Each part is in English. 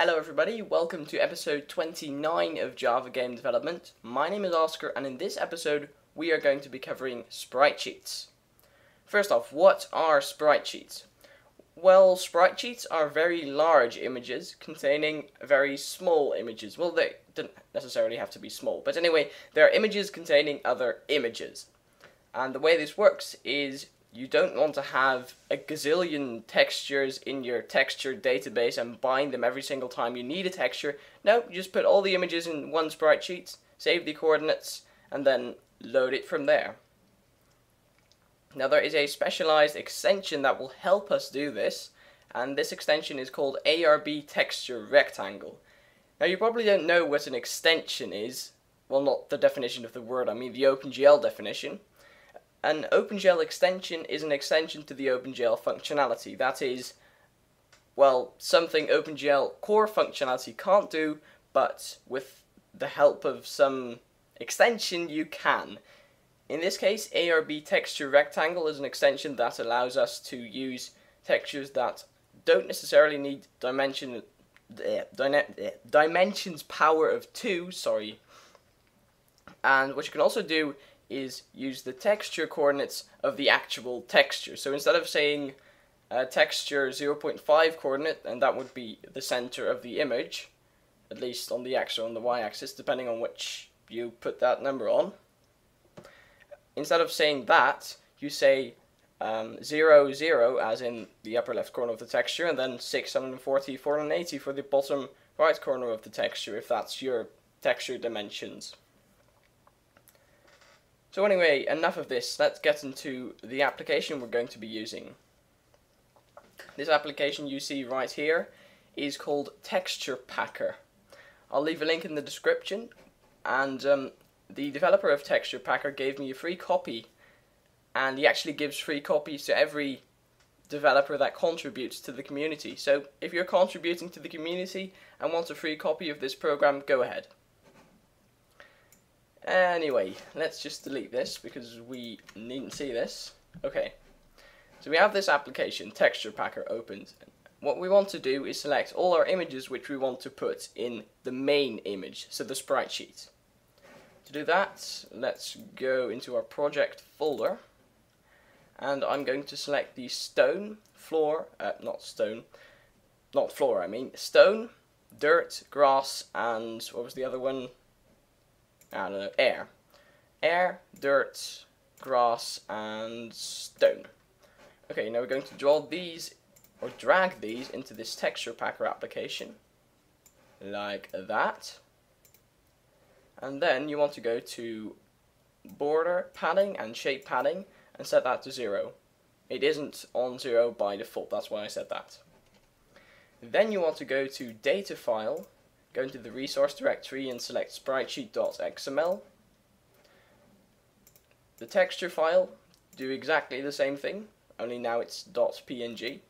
Hello everybody, welcome to episode 29 of Java Game Development. My name is Oscar, and in this episode we are going to be covering sprite sheets. First off, what are sprite sheets? Well, sprite sheets are very large images containing very small images. Well, they don't necessarily have to be small, but anyway, they are images containing other images. And the way this works is you don't want to have a gazillion textures in your texture database and bind them every single time you need a texture. No, you just put all the images in one sprite sheet, save the coordinates, and then load it from there. Now there is a specialized extension that will help us do this, and this extension is called ARB Texture Rectangle. Now you probably don't know what an extension is. Well, not the definition of the word, I mean the OpenGL definition. An OpenGL extension is an extension to the OpenGL functionality. That is, well, something OpenGL core functionality can't do, but with the help of some extension you can. In this case, ARB Texture Rectangle is an extension that allows us to use textures that don't necessarily need dimensions power of 2, and what you can also do is use the texture coordinates of the actual texture. So instead of saying texture 0.5 coordinate, and that would be the center of the image, at least on the x or on the y-axis, depending on which you put that number on. Instead of saying that, you say 0, 0, as in the upper left corner of the texture, and then 640, 480 for the bottom right corner of the texture, if that's your texture dimensions. So anyway, enough of this, let's get into the application we're going to be using. This application you see right here is called TexturePacker. I'll leave a link in the description, and the developer of TexturePacker gave me a free copy, and he actually gives free copies to every developer that contributes to the community. So if you're contributing to the community and want a free copy of this program, go ahead. Anyway, let's just delete this because we needn't see this. Okay, so we have this application, TexturePacker, opened. What we want to do is select all our images which we want to put in the main image, so the sprite sheet. To do that, let's go into our project folder, and I'm going to select the stone, dirt, grass, and what was the other one? I don't know, air. Air, dirt, grass, and stone. Okay, now we're going to draw these, or drag these, into this TexturePacker application. Like that. And then you want to go to border padding and shape padding and set that to 0. It isn't on 0 by default, that's why I said that. Then you want to go to data file, go into the resource directory and select spritesheet.xml. The texture file, do exactly the same thing, only now it's .png.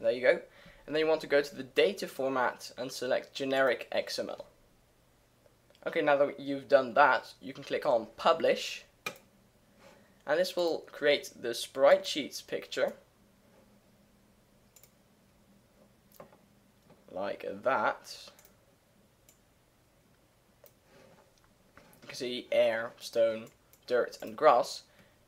There you go. And then you want to go to the data format and select generic XML. Okay, now that you've done that, you can click on publish, and this will create the sprite sheets picture. Like that. You can see air, stone, dirt, and grass.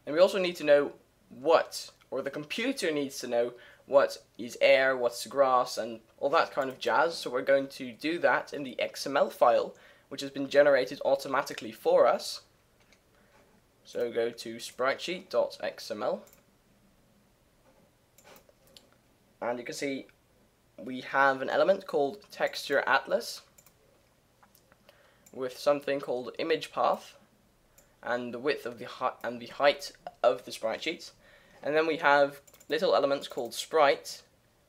And we also need to know what, or the computer needs to know what is air, what's grass, and all that kind of jazz. So we're going to do that in the XML file, which has been generated automatically for us. So go to spritesheet.xml, and you can see we have an element called texture atlas with something called image path and the width of the height of the sprite sheets, and then we have little elements called sprite,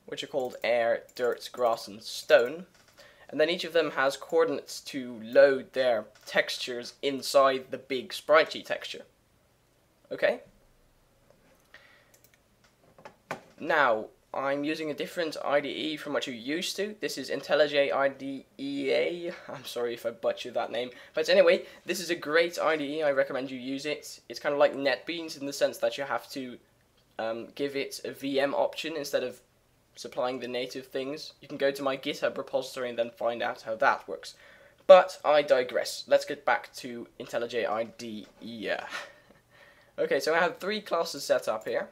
which are called air, dirt, grass, and stone, and then each of them has coordinates to load their textures inside the big sprite sheet texture. Okay? Now, I'm using a different IDE from what you're used to. This is IntelliJ IDEA. I'm sorry if I butchered that name. But anyway, this is a great IDE. I recommend you use it. It's kind of like NetBeans in the sense that you have to give it a VM option instead of supplying the native things. You can go to my GitHub repository and then find out how that works. But I digress. Let's get back to IntelliJ IDE. Okay, so I have 3 classes set up here.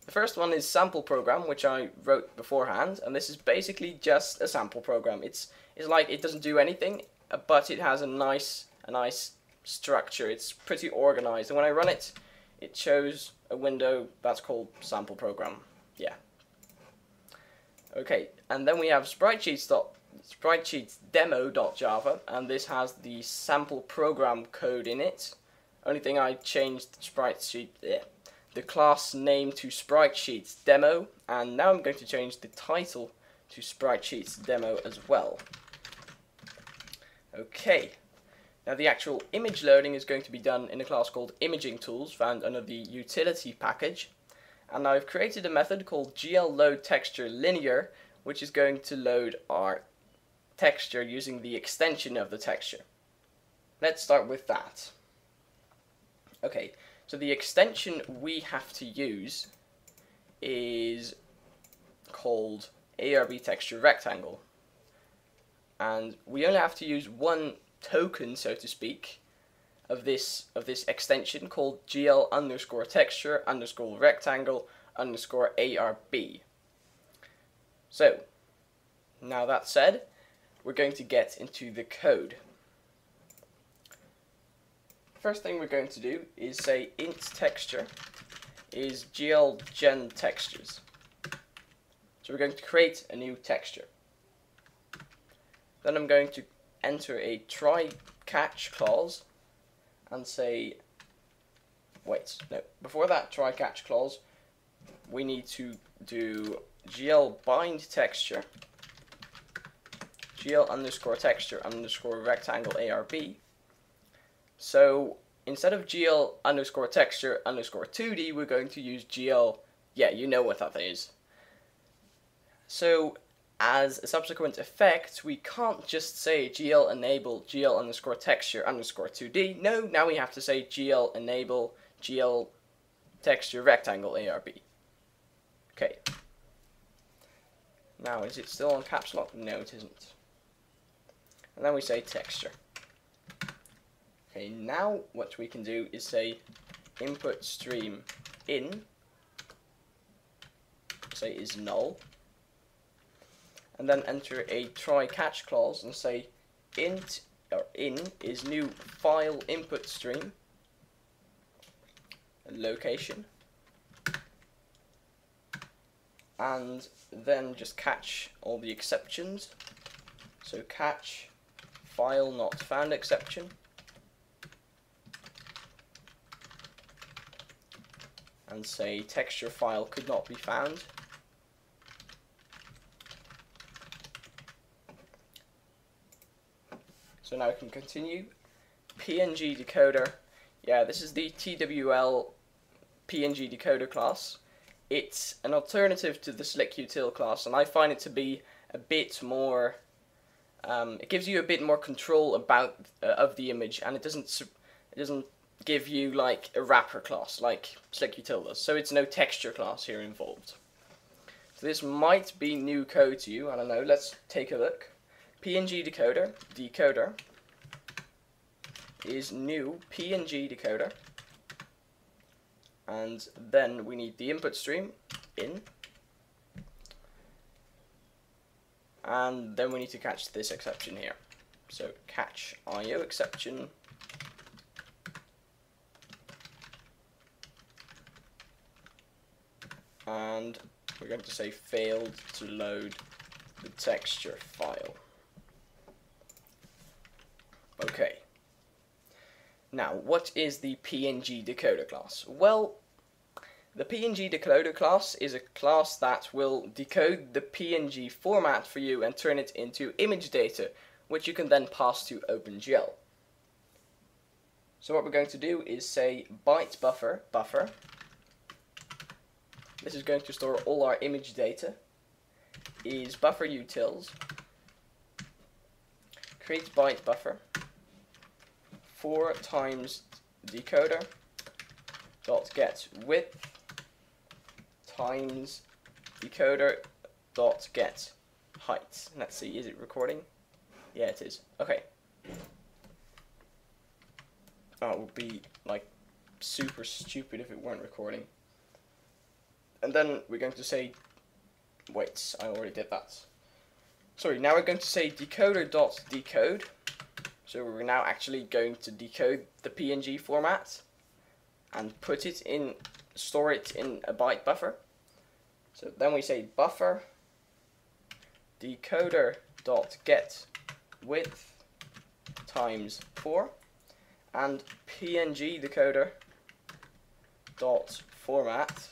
The first one is sample program, which I wrote beforehand, and this is basically just a sample program. It's like it doesn't do anything, but it has a nice structure. It's pretty organized, and when I run it, it shows a window that's called sample program. Yeah. Okay, and then we have SpritesHeets.demo.java, and this has the sample program code in it. Only thing I changed the class name to SpriteSheets Demo, and now I'm going to change the title to SpriteSheets Demo as well. Okay, now the actual image loading is going to be done in a class called Imaging Tools, found under the utility package, and I've created a method called GLLoadTextureLinear, which is going to load our texture using the extension of the texture. Let's start with that. Okay, so the extension we have to use is called ARB Texture Rectangle, and we only have to use one token, so to speak, of this extension called GL_texture_rectangle_ARB. So now that said, we're going to get into the code. First thing we're going to do is say int texture is glGenTextures. So we're going to create a new texture. Then I'm going to enter a try catch clause and say, before that try catch clause, we need to do glBindTexture, GL_texture_rectangle_ARB. So instead of GL_texture_2D, we're going to use GL, yeah, you know what that is. So as a subsequent effect, we can't just say GL enable GL_texture_2D. No, now we have to say GL enable GL texture rectangle ARB. Okay. Now, is it still on caps lock? No, it isn't. And then we say texture. Okay, now what we can do is say input stream in, say is null, and then enter a try catch clause and say int or in is new file input stream location, and then just catch all the exceptions. So catch file not found exception, and say texture file could not be found. So now we can continue. PNG Decoder. Yeah, this is the TWL PNG Decoder class. It's an alternative to the SlickUtil class, and I find it to be a bit more. It gives you a bit more control about of the image, and it doesn't give you like a wrapper class like SlickUtil does. So it's no texture class here involved. So this might be new code to you. I don't know. Let's take a look. PNG decoder is new PNG decoder, and then we need the input stream in, and then we need to catch this exception here. So catch IO exception, and we're going to say failed to load the texture file. Okay. Now, what is the PNG Decoder class? Well, the PNG Decoder class is a class that will decode the PNG format for you and turn it into image data, which you can then pass to OpenGL. So what we're going to do is say byte buffer. This is going to store all our image data. Is buffer utils create byte buffer 4 times decoder dot get width times decoder dot get height. Let's see, is it recording? Yeah, it is. Okay. Oh, it would be like super stupid if it weren't recording. And then we're going to say, wait, I already did that. Sorry, now we're going to say decoder dot decode. So we're now actually going to decode the PNG format and put it in, store it in a byte buffer. So then we say buffer decoder dot get width times 4 and PNG decoder dot format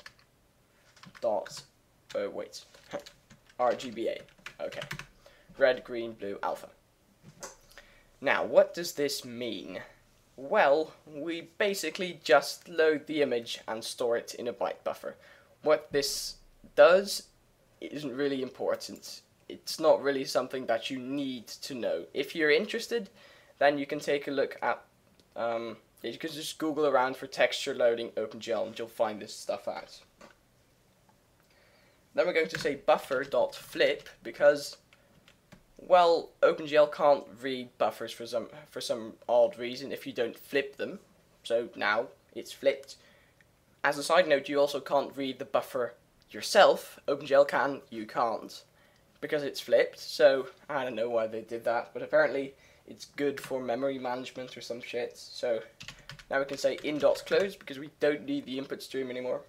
dot RGBA. Okay, red, green, blue, alpha. Now, what does this mean? Well, we basically just load the image and store it in a byte buffer. What this does isn't really important. It's not really something that you need to know. If you're interested, then you can take a look at, you can just Google around for texture loading OpenGL and you'll find this stuff out. Then we're going to say buffer.flip because, well, OpenGL can't read buffers for some odd reason if you don't flip them. So now it's flipped. As a side note, you also can't read the buffer yourself. OpenGL can, you can't, because it's flipped. So I don't know why they did that, but apparently it's good for memory management or some shit. So now we can say in.close because we don't need the input stream anymore.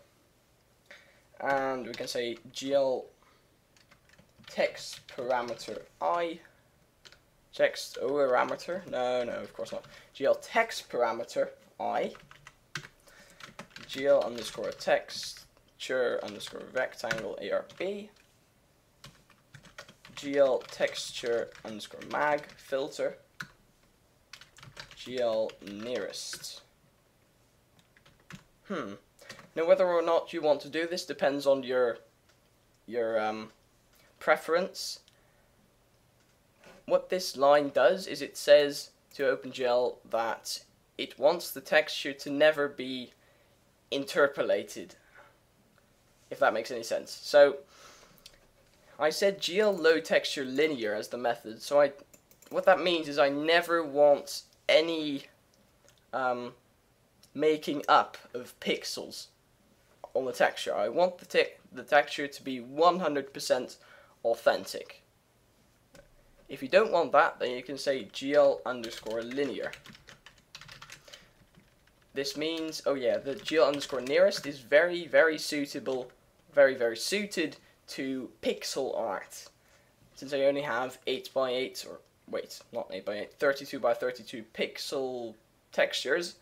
And we can say GL text parameter I, text parameter, no, of course not, GL text parameter I, GL underscore texture underscore rectangle ARB, GL texture underscore mag filter, GL nearest. Now whether or not you want to do this depends on your preference. What this line does is it says to OpenGL that it wants the texture to never be interpolated, if that makes any sense. So I said GL load texture linear as the method, so what that means is I never want any making up of pixels on the texture. I want the texture to be 100% authentic. If you don't want that, then you can say GL underscore linear. This means, oh yeah, the GL underscore nearest is very suitable, very suited to pixel art. Since I only have 8x8, or wait, not 8x8, 32x32 pixel textures,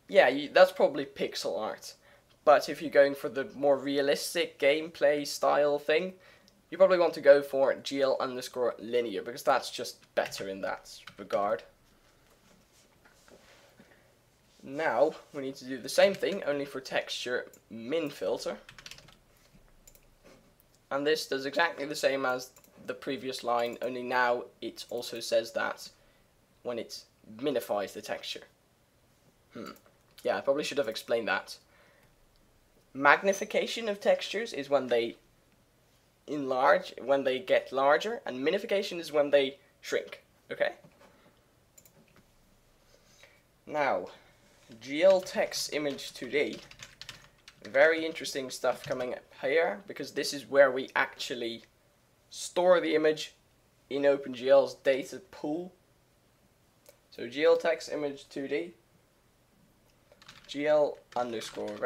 yeah, that's probably pixel art. But if you're going for the more realistic gameplay style thing, you probably want to go for GL underscore linear, because that's just better in that regard. Now, we need to do the same thing, only for texture min filter. And this does exactly the same as the previous line, only now it also says that when it minifies the texture. Yeah, I probably should have explained that. Magnification of textures is when they enlarge, when they get larger, and minification is when they shrink, okay? Now, GL text image 2D, very interesting stuff coming up here, because this is where we actually store the image in OpenGL's data pool. So GL text image 2D, GL underscore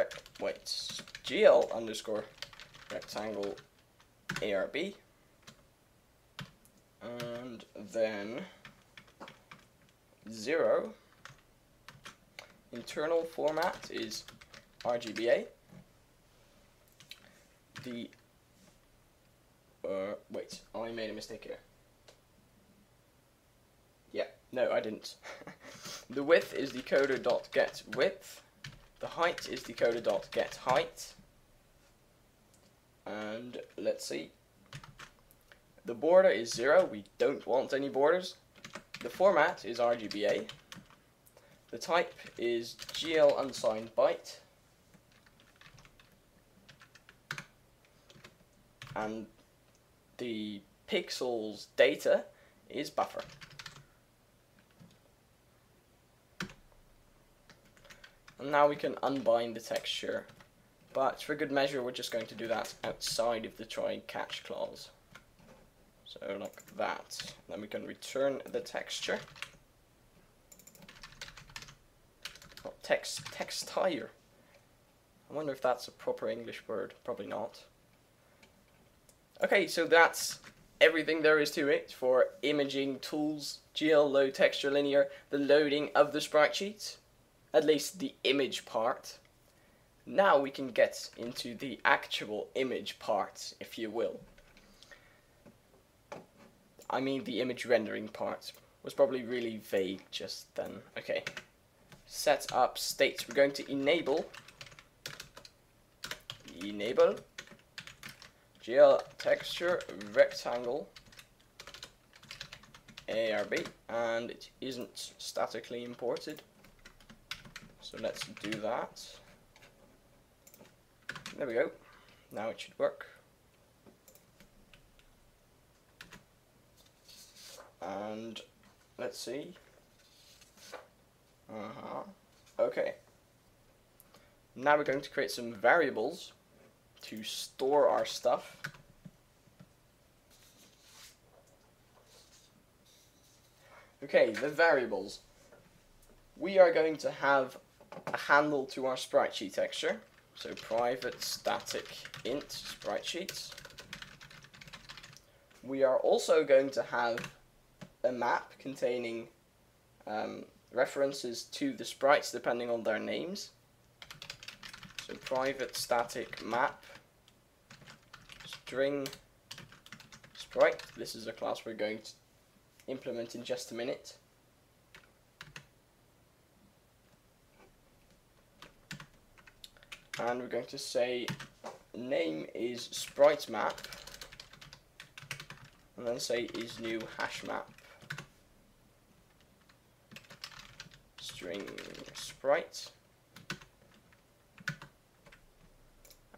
rectangle ARB, and then 0. Internal format is RGBA. The wait, I made a mistake here. Yeah, no, I didn't. The width is decoder.getWidth. The height is decoder.getHeight. And let's see. The border is 0. We don't want any borders. The format is RGBA. The type is GL unsigned byte. and the pixels data is buffer. And now we can unbind the texture, but for good measure we're just going to do that outside of the try catch clause. So like that. Then we can return the texture. Oh, textire. I wonder if that's a proper English word. Probably not. Okay, so that's everything there is to it for imaging tools, GL load texture linear, the loading of the sprite sheet, at least the image part. Now we can get into the actual image part, if you will. I mean the image rendering part. Was probably really vague just then. Okay. Set up states. We're going to enable GL texture rectangle ARB, and it isn't statically imported. So let's do that. There we go. Now it should work. And let's see. Okay. Now we're going to create some variables to store our stuff. Okay, the variables. We are going to have a handle to our sprite sheet texture. So private static int sprite sheets. We are also going to have a map containing references to the sprites depending on their names. So private static map string sprite. This is a class we're going to implement in just a minute. And we're going to say name is sprite map, and then say is new hash map string sprite,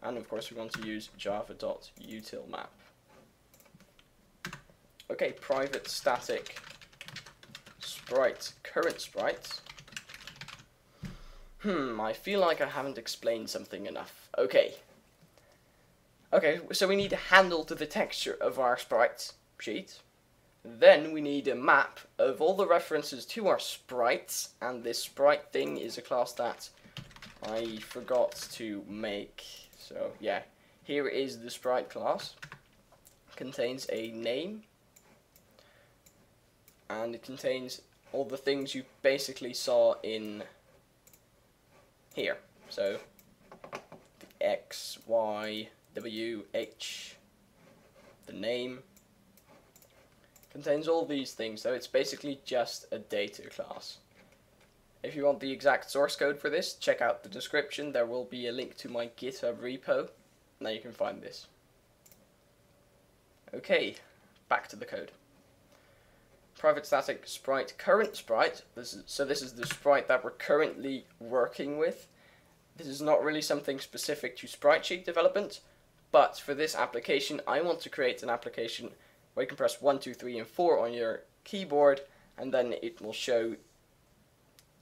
and of course we want to use java.utilmap. Okay, private static sprite current sprite. I feel like I haven't explained something enough. Okay, so we need a handle to the texture of our sprite sheet. Then we need a map of all the references to our sprites, and this sprite thing is a class that I forgot to make. So yeah, here is the sprite class. It contains a name, and it contains all the things you basically saw in here. So the X, Y, W, H, the name, contains all these things, so it's basically just a data class. If you want the exact source code for this, check out the description. There will be a link to my GitHub repo. Now you can find this. Okay, back to the code. Private static sprite current sprite. This is the sprite that we're currently working with. This is not really something specific to sprite sheet development, but for this application I want to create an application where you can press 1, 2, 3 and 4 on your keyboard, and then it will show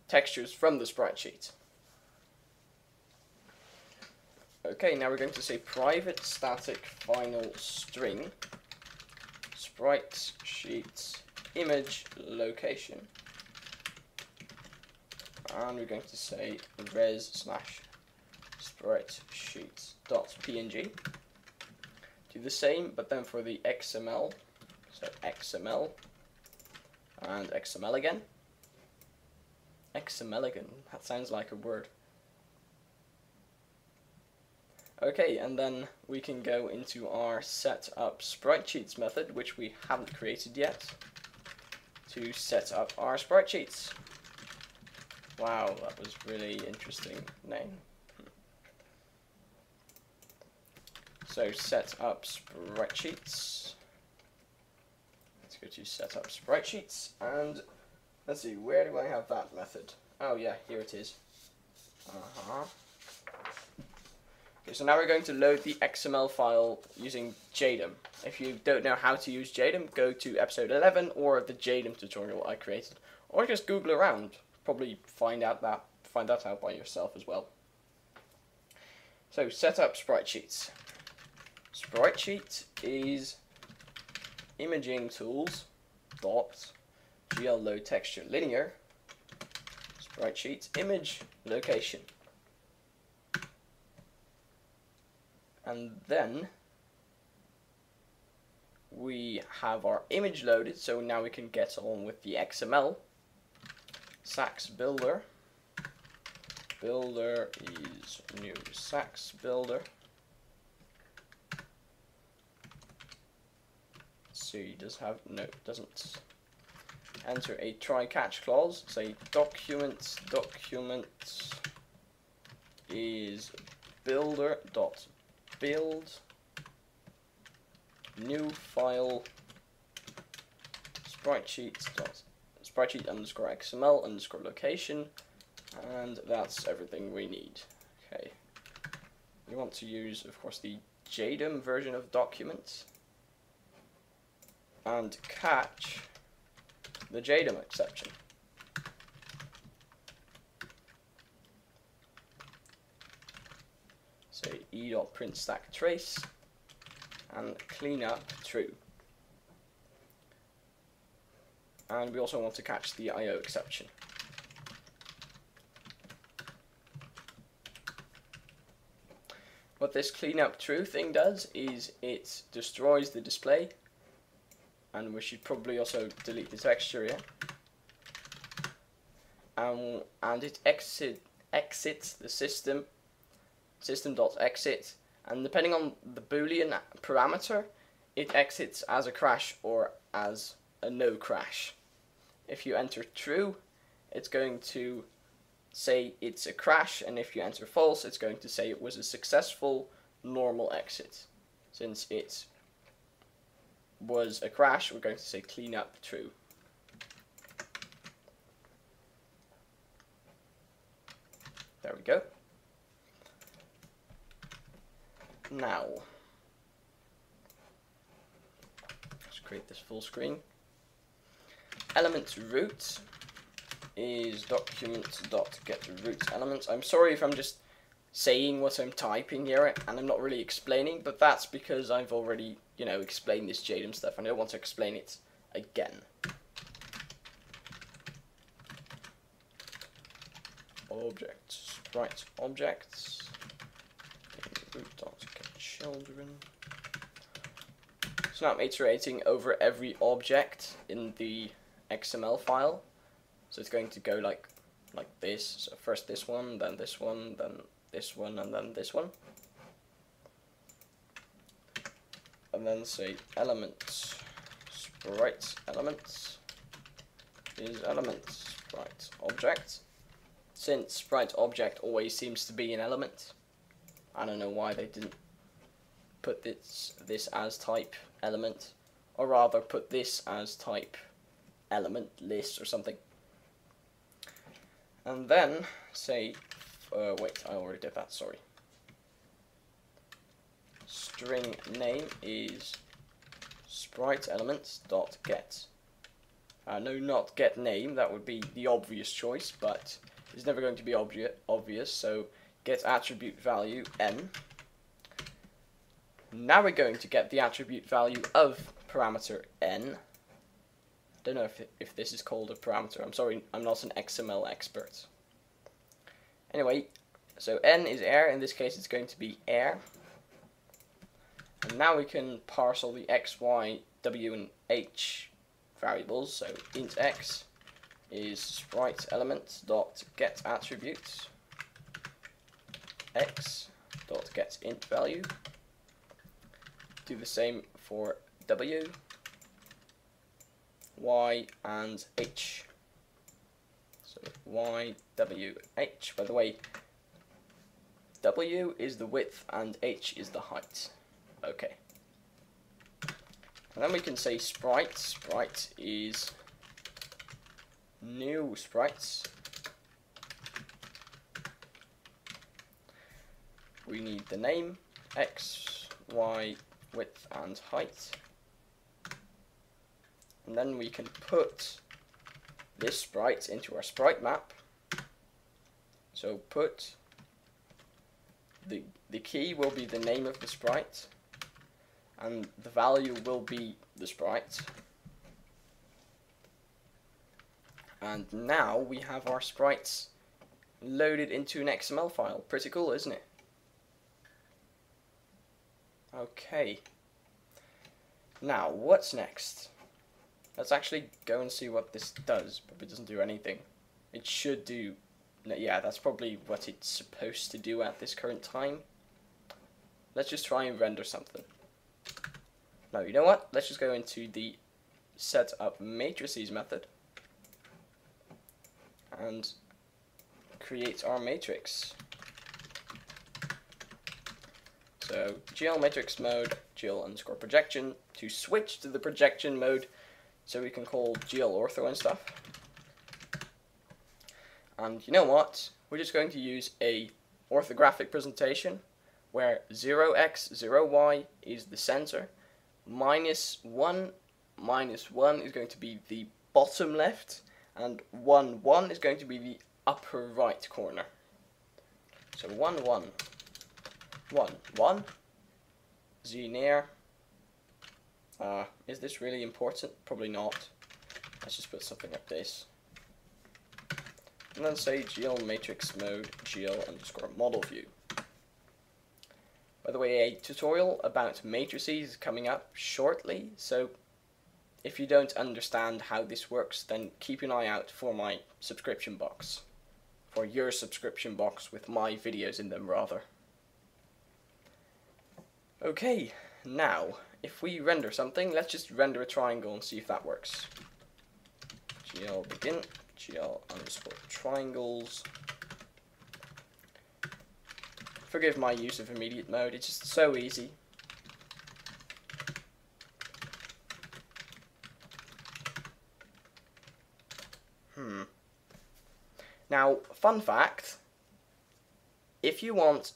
textures from the sprite sheet. Okay, now we're going to say private static final string sprite sheet image location, and we're going to say res/sprite sheets.png. Do the same, but then for the XML, so XML and XML again. XML again, that sounds like a word. Okay, and then we can go into our setup sprite sheets method, which we haven't created yet, to set up our sprite sheets. Wow, that was really interesting name. So set up sprite sheets. Let's go to set up sprite sheets, and let's see, where do I have that method? Oh yeah, here it is. Okay, so now we're going to load the XML file using JDM. If you don't know how to use JDM, go to episode 11 or the JDM tutorial I created, or just Google around. Probably find that out by yourself as well. So set up sprite sheets. Sprite sheet is imaging tools dot GL load texture linear sprite sheet image location. And then we have our image loaded, so now we can get on with the XML. Sax builder. Builder is new Sax builder. See, does have no, doesn't. Enter a try catch clause. Say document is builder.build new file spritesheet underscore XML underscore location, and that's everything we need. Okay, we want to use, of course, the JDM version of documents and catch the JDM exception. Say e.print stack trace and clean up true. And we also want to catch the IO exception. What this clean up true thing does is it destroys the display, and we should probably also delete the texture here. And it exits the system.exit, and depending on the Boolean parameter, it exits as a crash or as a no crash. If you enter true, it's going to say it's a crash, and if you enter false, it's going to say it was a successful normal exit. Since it was a crash, we're going to say clean up true. There we go. Now, let's create this full screen. Element root is document.getRoot elements. I'm sorry if I'm just saying what I'm typing here and I'm not really explaining, but that's because I've already, explained this JDM stuff and I don't want to explain it again. Objects, sprite objects, root.getChildren. So now I'm iterating over every object in the XML file. So it's going to go like this. So first this one, then this one, then this one, and then this one. And then say elements, sprite elements is elements sprite object. Since sprite object always seems to be an element, I don't know why they didn't put this as type element, or rather put this as type element list or something. And then say, wait, I already did that, sorry. String name is sprite elements dot get. No, not get name, that would be the obvious choice, but it's never going to be obvious, so get attribute value n. Now we're going to get the attribute value of parameter n. Don't know if this is called a parameter. I'm sorry, I'm not an XML expert. Anyway, so n is air. In this case, it's going to be air. And now we can parse all the x, y, w, and h variables. So int x is sprite element dot get attributes x dot get int value. Do the same for w, y, and h. So y, w, h. By the way, w is the width and h is the height. Okay. And then we can say sprite. Sprite is new sprites. we need the name, X, Y, width and height. And then we can put this sprite into our sprite map. So put the key will be the name of the sprite, and the value will be the sprite. And now we have our sprites loaded into an XML file. Pretty cool, isn't it? Okay. Now, what's next? Let's actually go and see what this does. Probably doesn't do anything. It should do... Yeah, that's probably what it's supposed to do at this current time. Let's just try and render something. No, you know what? Let's just go into the setup matrices method and create our matrix. So GL matrix mode, GL underscore projection, to switch to the projection mode so we can call GL ortho and stuff. And you know what? We're just going to use a orthographic presentation where 0x, 0y is the center, -1, -1 is going to be the bottom left, and 1, 1 is going to be the upper right corner. So 1, 1, 1, 1, z near. Is this really important? Probably not. Let's just put something like this. And then say GL matrix mode, GL underscore model view. By the way, a tutorial about matrices is coming up shortly, so if you don't understand how this works, then keep an eye out for my subscription box. For your subscription box with my videos in them, rather. Okay, now, if we render something, let's just render a triangle and see if that works. GL begin, GL underscore triangles. Forgive my use of immediate mode, it's just so easy. Now, fun fact, if you want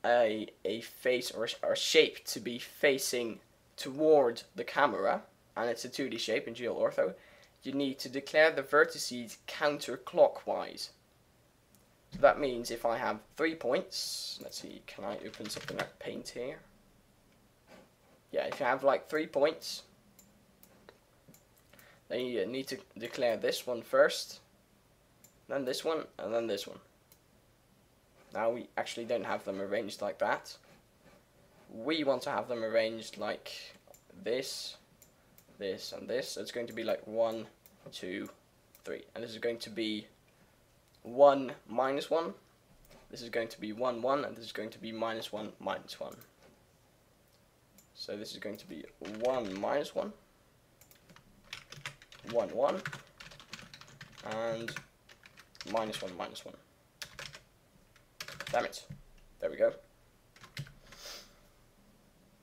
a face or a shape to be facing toward the camera, and it's a 2D shape in GL ortho, you need to declare the vertices counterclockwise. So that means if I have 3 points, let's see, can I open something like Paint here? Yeah, if you have like 3 points, then you need to declare this one first, then this one, and then this one. Now we actually don't have them arranged like that. We want to have them arranged like this, this, and this. So it's going to be like 1, 2, 3. And this is going to be 1, -1. This is going to be 1, 1. And this is going to be -1, -1. So this is going to be 1, -1. 1, 1. And -1, -1. Damn it. There we go.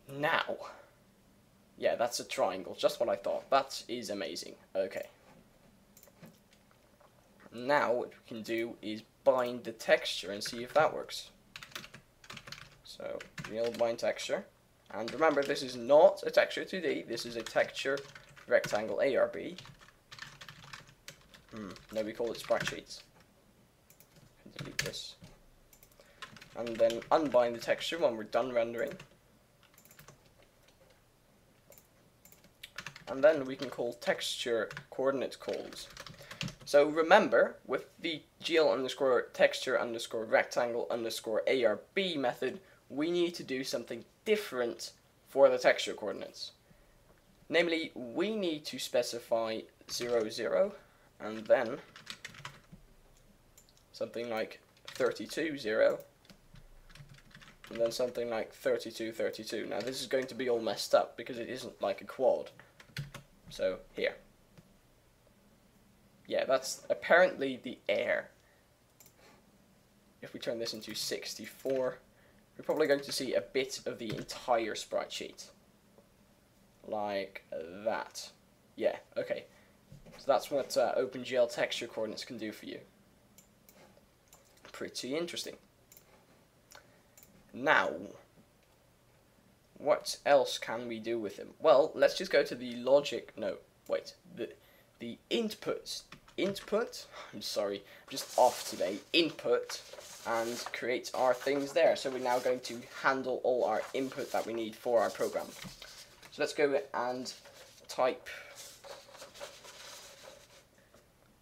Now. Yeah, that's a triangle. Just what I thought. That is amazing. Okay. Now what we can do is bind the texture and see if that works. So, we'll bind texture. And remember, this is not a texture 2D. This is a texture rectangle ARB. No, we call it sprite sheets. Delete this. And then unbind the texture when we're done rendering. And then we can call texture coordinate calls. So remember, with the GL underscore texture underscore rectangle underscore ARB method, we need to do something different for the texture coordinates. Namely, we need to specify 0, 0, and then something like 32, 0. And then something like 32, 32. Now this is going to be all messed up because it isn't like a quad. So here. Yeah, that's apparently the air. If we turn this into 64, we're probably going to see a bit of the entire sprite sheet. Like that. Yeah, okay. So that's what OpenGL texture coordinates can do for you. Pretty interesting. Now, what else can we do with him? Well, let's just go to the logic. No, wait. The input. I'm sorry, I'm just off today. Input, and create our things there. So we're now going to handle all our input that we need for our program. So let's go and type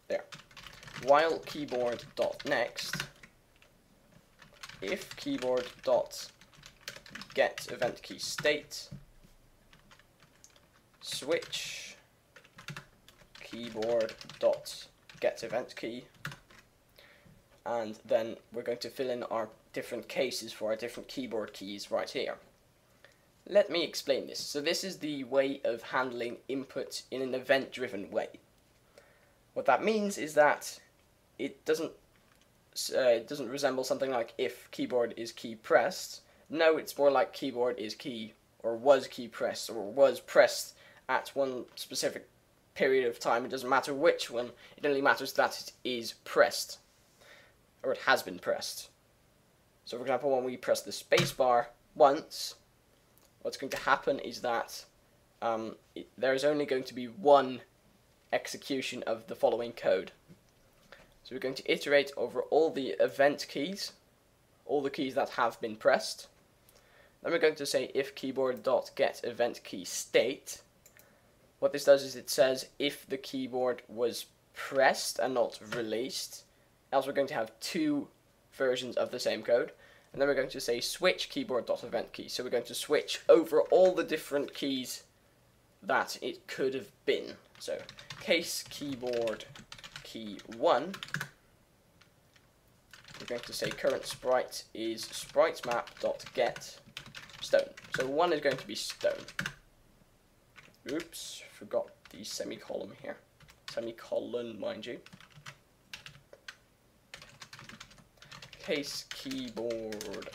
there. While keyboard.next, if keyboard.get event key state, switch keyboard.get event key, and then we're going to fill in our different cases for our different keyboard keys right here. Let me explain this. So this is the way of handling input in an event-driven way. What that means is that it doesn't resemble something like if keyboard is key pressed. No, it's more like keyboard is key, or was key pressed, or was pressed at one specific period of time. It doesn't matter which one, it only matters that it is pressed, or it has been pressed. So for example, when we press the spacebar once, what's going to happen is that there is only going to be one execution of the following code. So we're going to iterate over all the event keys, all the keys that have been pressed. Then we're going to say if keyboard.get event key state. What this does is it says if the keyboard was pressed and not released, else we're going to have two versions of the same code. And then we're going to say switch keyboard.event key. So we're going to switch over all the different keys that it could have been. So case keyboard key 1, we're going to say current sprite is spritesmap.get stone. So 1 is going to be stone. Oops, forgot the semicolon here. Semicolon, mind you. Case keyboard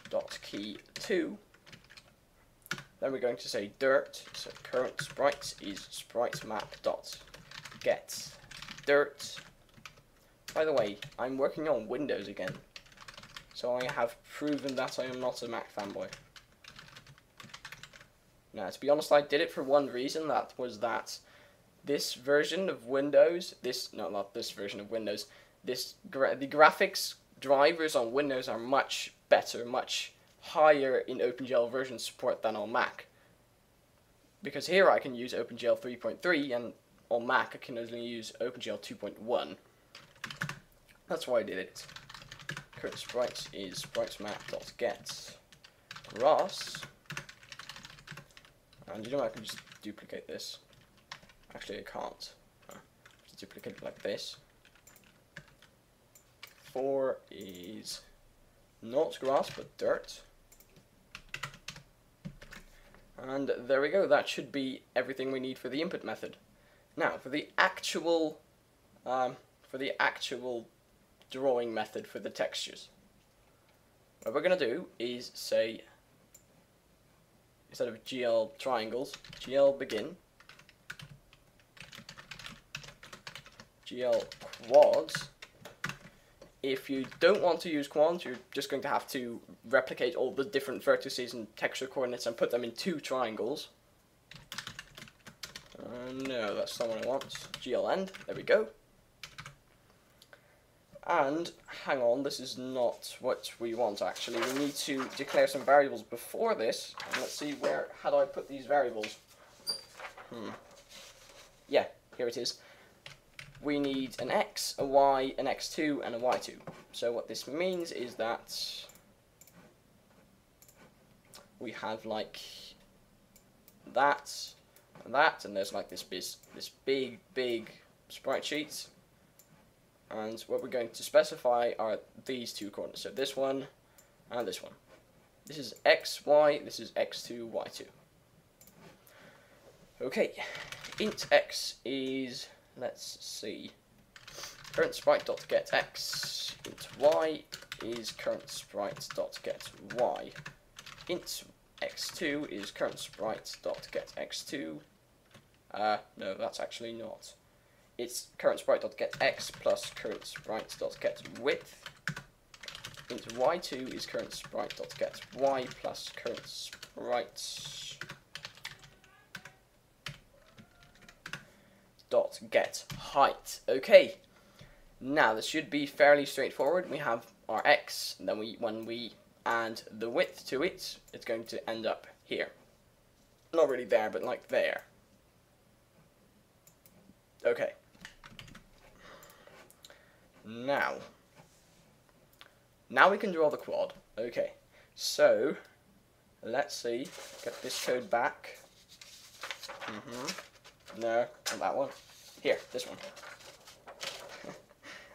dot key 2. Then we're going to say dirt. So current sprite is spritesmap.get dirt. By the way, I'm working on Windows again, so I have proven that I am not a Mac fanboy. Now, to be honest, I did it for one reason. That was that this version of Windows, the graphics drivers on Windows are much better, much higher in OpenGL version support than on Mac. Because here I can use OpenGL 3.3 and on Mac I can only use OpenGL 2.1. That's why I did it. Current sprite is spritesmap.get grass. And you know I can just duplicate this. Actually I can't. Just duplicate it like this. 4 is not grass but dirt. And there we go, that should be everything we need for the input method. Now for the actual drawing method for the textures. What we're going to do is say, instead of GL triangles, GL begin, GL quads. If you don't want to use quads, you're just going to have to replicate all the different vertices and texture coordinates and put them in 2 triangles. No, that's not what I want. GL end, there we go. And, hang on, this is not what we want actually. We need to declare some variables before this. And let's see, how do I put these variables? Yeah, here it is. We need an x, a y, an x2, and a y2. So what this means is that we have like that, and there's like this big sprite sheet. And what we're going to specify are these 2 coordinates. So this one and this one. This is x, y, this is x2, y2. Okay, int x is, let's see, current sprite.get x, int y is current sprite.get y, int x2 is current sprite.get x2, no, that's actually not. It's current sprite.get x plus current sprite.get width, int y2 is current sprite dot get y plus current sprite dot get height. Okay, now this should be fairly straightforward. We have our x, and then when we add the width to it, it's going to end up here. Not really there, but like there. Okay. Now we can draw the quad. Okay, so let's see. Get this code back. No, not that one. Here, this one.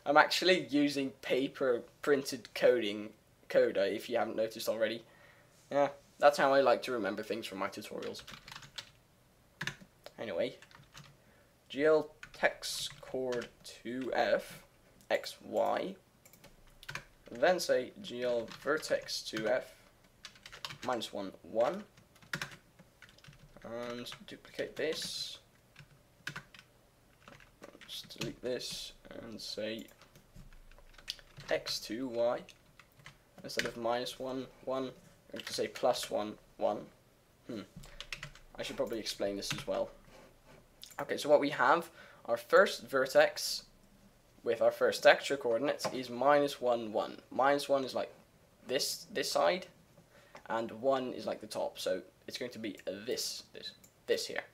I'm actually using paper printed coder, if you haven't noticed already. Yeah, that's how I like to remember things from my tutorials. Anyway, GL text chord 2f xy, then say GL vertex 2f -1 1, and duplicate this. Just delete this and say x2y. Instead of -1 1, I'm going to say +1 1. I should probably explain this as well. Okay, so what we have, our first vertex with our first texture coordinates is -1 1. -1 is like this side, and 1 is like the top. So it's going to be this here,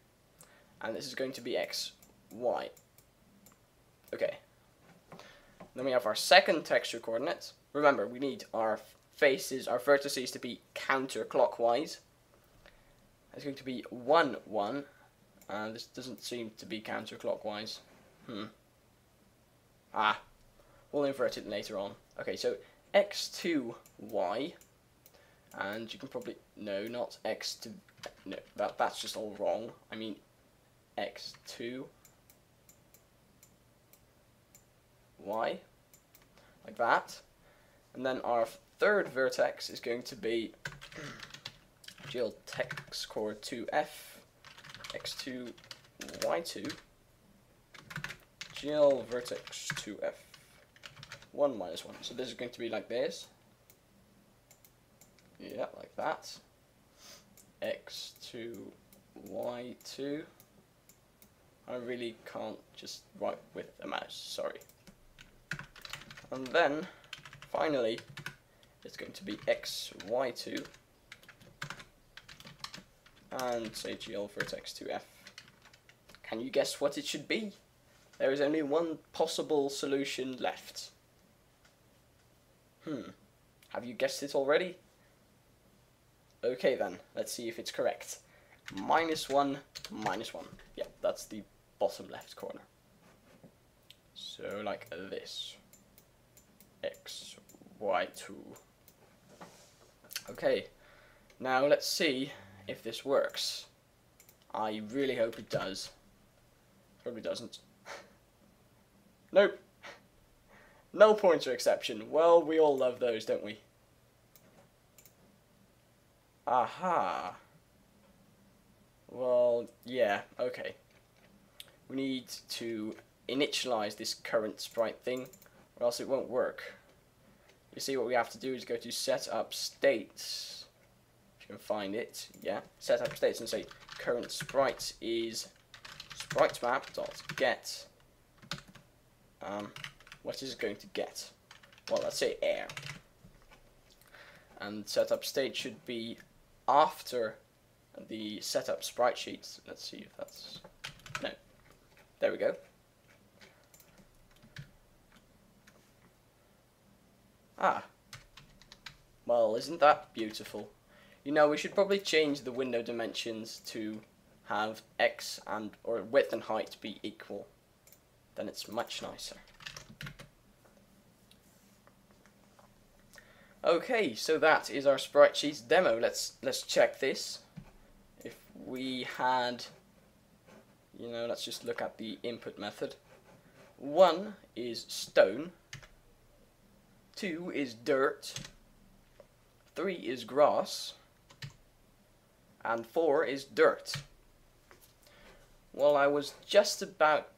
and this is going to be x y. Okay. Then we have our second texture coordinate. Remember, we need our faces, our vertices to be counterclockwise. It's going to be 1 1. This doesn't seem to be counterclockwise. We'll invert it later on. Okay, so x2y, and you can probably, no, not x2, no, that's just all wrong. I mean x2y, like that. And then our third vertex is going to be GL text chord 2f x2 y2 GL vertex 2f 1 -1. So this is going to be like this. Yeah, like that. x2 y2. I really can't just write with a mouse, sorry. And then finally it's going to be xy2 and say GL vertex 2f. Can you guess what it should be? There is only one possible solution left. Have you guessed it already? Okay then, let's see if it's correct. -1 -1. Yeah, that's the bottom left corner. So like this. xy2. Okay, now let's see if this works. I really hope it does. Probably doesn't. Nope. No pointer exception. Well, we all love those, don't we? Aha. Well, yeah, okay. We need to initialize this current sprite thing, or else it won't work. You see, what we have to do is go to setup states. If you can find it, yeah. Setup states and say current sprite is sprite map.get. What is it going to get? Well, let's say air. And setup state should be after the setup sprite sheets. Let's see if that's... No. There we go. Well, isn't that beautiful? You know, we should probably change the window dimensions to have x and or width and height be equal. Then it's much nicer. Okay, so that is our sprite sheets demo. Let's check this. If we had, you know, let's just look at the input method. 1 is stone, 2 is dirt, 3 is grass, and 4 is dirt. Well, I was just about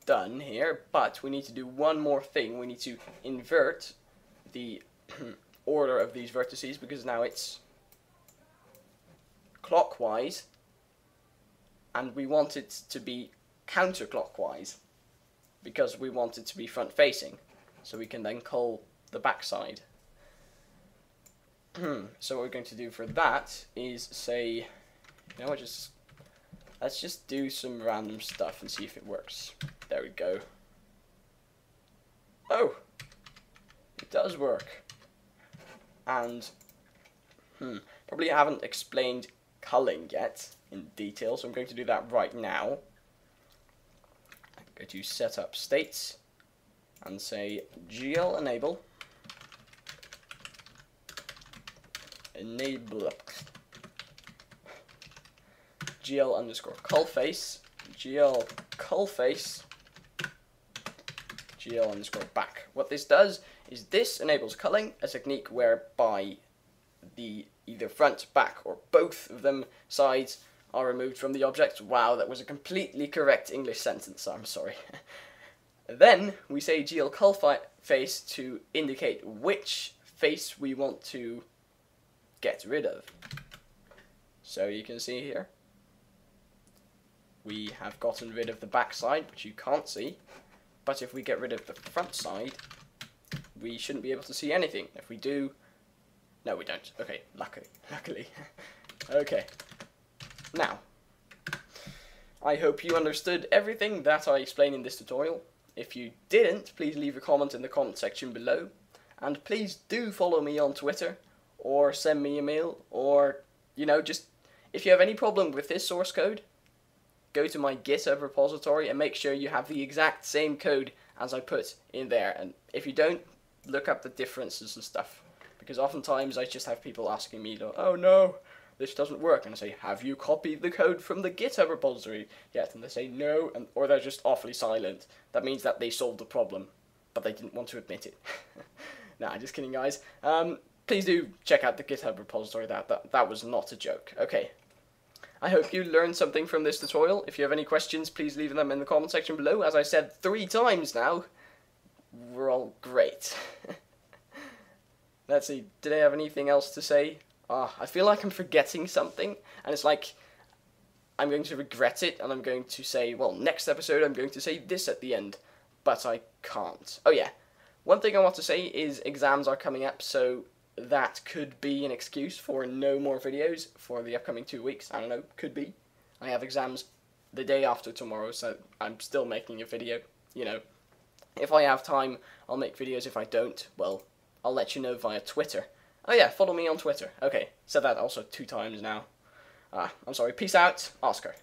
done here, but we need to do one more thing. We need to invert the order of these vertices, because now it's clockwise, and we want it to be counterclockwise, because we want it to be front facing, so we can then cull the backside. So what we're going to do for that is say, you know what, let's just do some random stuff and see if it works. There we go. Oh, it does work. And probably haven't explained culling yet in detail, so I'm going to do that right now. Go to setup states and say GL enable GL underscore cull face, GL cull face, GL underscore back. What this does is this enables culling, a technique whereby the either front, back, or both of them sides are removed from the object. Wow, that was a completely correct English sentence, I'm sorry. Then we say GL cull face to indicate which face we want to get rid of. So you can see here, we have gotten rid of the back side, which you can't see, but if we get rid of the front side, we shouldn't be able to see anything. If we do, no we don't. Okay, luckily. Okay, now, I hope you understood everything that I explained in this tutorial. If you didn't, please leave a comment in the comment section below, and please do follow me on Twitter, or send me a mail, or, you know, just, if you have any problem with this source code, go to my GitHub repository and make sure you have the exact same code as I put in there. And if you don't, look up the differences and stuff, because oftentimes I just have people asking me, oh no, this doesn't work, and I say, have you copied the code from the GitHub repository yet? And they say no, or they're just awfully silent. That means that they solved the problem, but they didn't want to admit it. Nah, just kidding, guys. Please do check out the GitHub repository. That was not a joke. Okay. I hope you learned something from this tutorial. If you have any questions, please leave them in the comment section below. As I said 3 times now, we're all great. Let's see, did I have anything else to say? I feel like I'm forgetting something, and it's like I'm going to regret it, and I'm going to say, well, next episode I'm going to say this at the end, but I can't. Oh yeah, one thing I want to say is exams are coming up, so that could be an excuse for no more videos for the upcoming 2 weeks. I don't know, could be. I have exams the day after tomorrow, so I'm still making a video, you know. If I have time, I'll make videos. If I don't, well, I'll let you know via Twitter. Oh yeah, follow me on Twitter. Okay, said that also 2 times now. I'm sorry, peace out, Oscar.